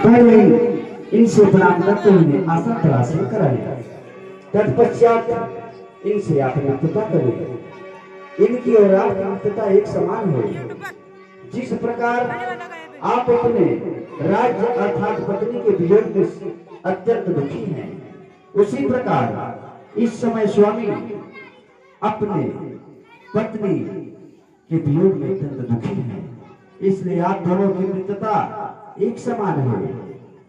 पहले इनसे प्रणाम करते हुए आसन तरासन कराए, तत्पश्चात इनसे आप मित्रता करें। इनकी और आपकी मित्रता एक समान हो। जिस प्रकार आप अपने राज्य अर्थात पत्नी के वियोग में अत्यंत दुखी हैं, उसी प्रकार इस समय स्वामी अपने पत्नी के वियोग में अत्यंत दुखी हैं। इसलिए आप दोनों की मित्रता एक समान है।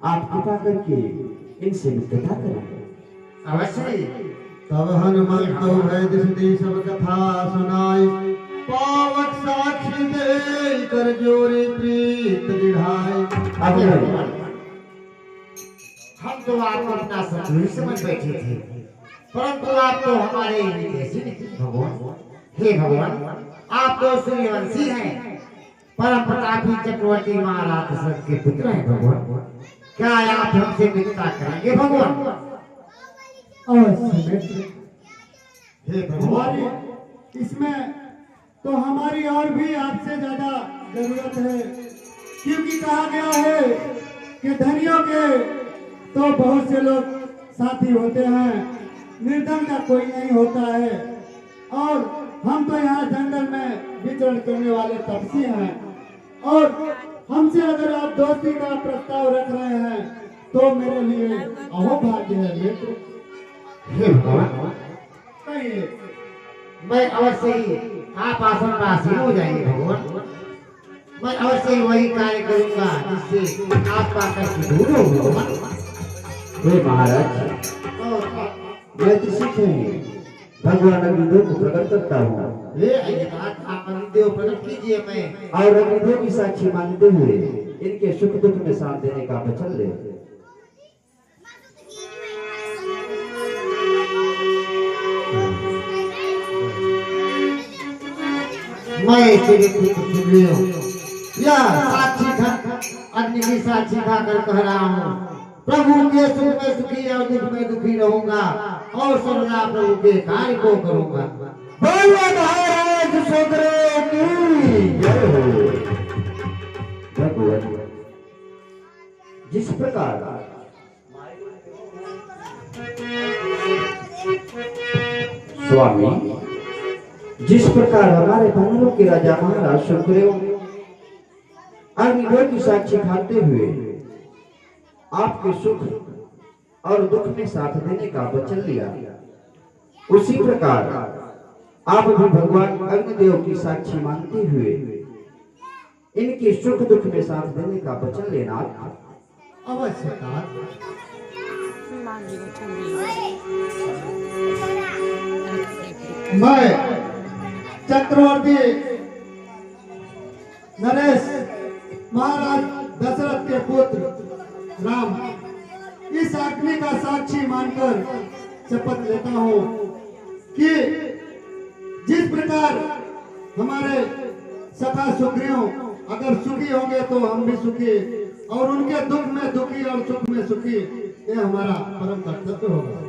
आप कृपा करके इनसे मित्रता करें। अवश्य। तब हनुमान को भय दिशती सब कथा सुनाई, पावक साक्षी दे कर जोरी प्रीत दिढ़ाई। अब हम तो आपको अपना शत्रु समझ बैठे थे, परंतु आप तो हमारे जैसे नहीं भगवान। हे भगवान, आप तो सूर्यवंशी हैं, परम प्रतापी चक्रवर्ती महाराज दशरथ के पुत्र हैं भगवान। क्या आप हमसे मित्रता करेंगे भगवान? अवश्य मित्र। हे भगवान, इसमें तो हमारी और भी आपसे ज्यादा जरूरत है, क्योंकि कहा गया है कि धनियों के तो बहुत से लोग साथी होते हैं, निर्धन का कोई नहीं होता है। और हम तो यहाँ जंगल में विचरण करने वाले तपसी हैं, और हमसे अगर आप दोस्ती का प्रस्ताव रख रहे हैं तो मेरे लिए अहोभाग्य है मित्र। हे भगवान, कहिए। मैं अवश्य ही आप आसन पर आसीन हो जाएंगे भगवान। मैं अवश्य ही वही कार्य करूंगा जिससे आपका कष्ट दूर हो भगवान। हे महाराज, मैं तो सिख भगवान अग्निदेव को प्रकट करता हूँ। हे अय्यनाथ, आप अग्निदेव प्रकट कीजिए। मैं और अग्निदेव की साक्षी मानते हुए इनके सुख दुख में साथ देने का वचन ले। मैं साक्षी खा अग्नि की साक्षी खाकर कह रहा हूँ, प्रभु के सुख में सुखी और दुख में दुखी रहूंगा, और सर्वदा प्रभु के कार्य को करूंगा। महाराज सुग्रीव की जय हो। भगवान, जिस प्रकार स्वामी, जिस प्रकार हमारे वानरों के राजा महाराज सुग्रीव अग्निदेव की साक्षी खाते हुए आपके सुख और दुख में साथ देने का वचन लिया, उसी प्रकार आप भी भगवान अग्निदेव की साक्षी मानते हुए इनके सुख दुख में साथ देने का वचन लेना। अवश्य। मैं चक्रवर्ती नरेश महाराज दशरथ के पुत्र राम इस अग्नि का साक्षी मानकर शपथ लेता हूँ कि जिस प्रकार हमारे सखा सुग्रीव अगर सुखी होंगे तो हम भी सुखी, और उनके दुख में दुखी और सुख में सुखी, ये हमारा परम कर्तव्य होगा।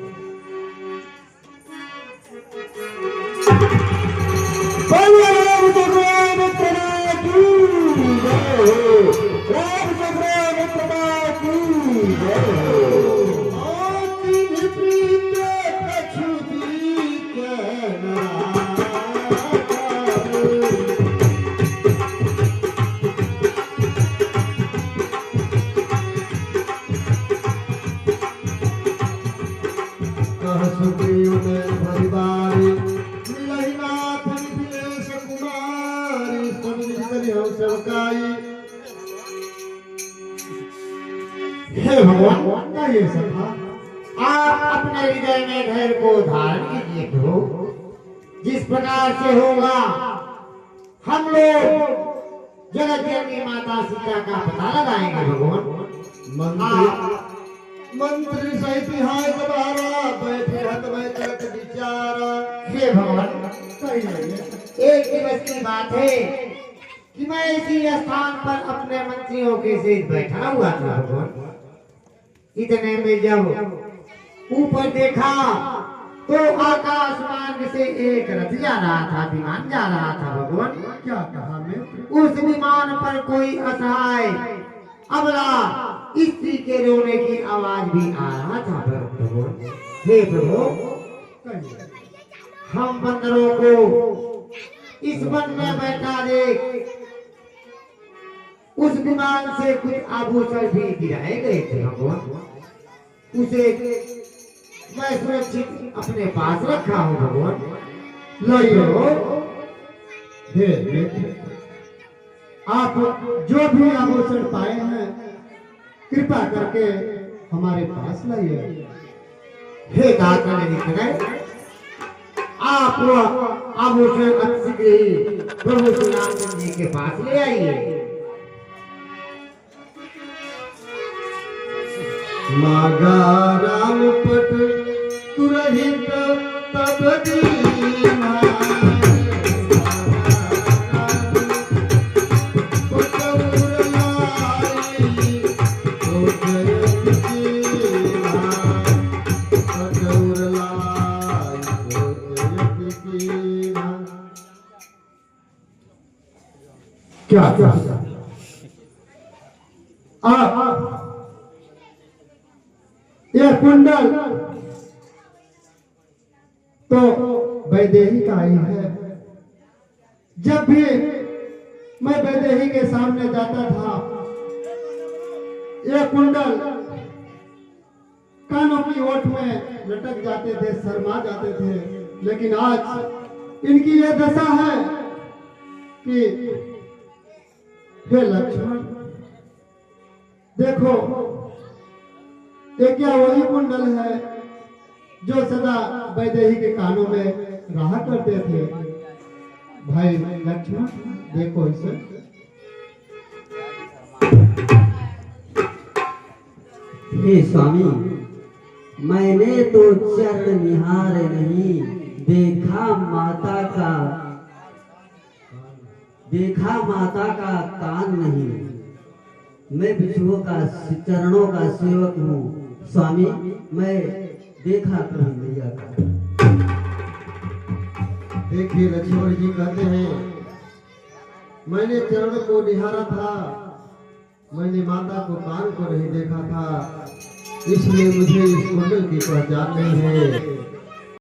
हे भगवान, ये सखा, आप अपने हृदय में धैर्य को धारण कीजिए प्रभु। जिस प्रकार से होगा हम लोग जगत जननी माता सीता का पता लगाएंगे भगवान। मंत्री सहित हाय तुम्हारा बैठे हत में चलत विचारा। हे भगवान, एक दिवस की बात है कि मैं इसी स्थान पर अपने मंत्रियों के साथ बैठा हुआ था भगवान। इतने में जब ऊपर देखा तो आकाश मार्ग से एक रथ जा रहा था, विमान जा रहा था भगवान। क्या कहा मैं? उस विमान पर कोई असहाय अबला के रोने की आवाज भी आ रहा था प्रभु। हे प्रभु, हम बंदरों को इस वन में बैठा देख उस विमान से कुछ आभूषण भी गिराए गए थे भगवान, उसे मैं सुरक्षित अपने पास रखा हूँ भगवान। लाइयो, हे मित्र, आप जो भी आभूषण पाए हैं कृपा करके हमारे पास लाइए। हे दाता ने आप आभूषण अतिशीघ्र ही प्रभु श्री रामचंद्र जी के पास ले आइए। मागा राम पट तुरहित तब दीना, क्या क्या यह कुंडल तो वैदेही का ही है। जब भी मैं वैदेही के सामने जाता था, यह कुंडल कानों की ओट में लटक जाते थे, शर्मा जाते थे। लेकिन आज इनकी यह दशा है कि हे लक्ष्मण देखो, ये क्या वही कुंडल है जो सदा वैदेही के कानों में रहा करते थे? भाई लक्ष्मण देखो इसे। हे स्वामी, मैंने तो चरण निहार नहीं देखा माता का कान नहीं। मैं विष्णु का चरणों का सेवक हूँ स्वामी, मैं देखा कभी मैया का। देखिए लक्ष्मण जी कहते हैं, मैंने चरण को निहारा था, मैंने माता को कान को नहीं देखा था, इसलिए मुझे इस कुंडल की पहचान नहीं है।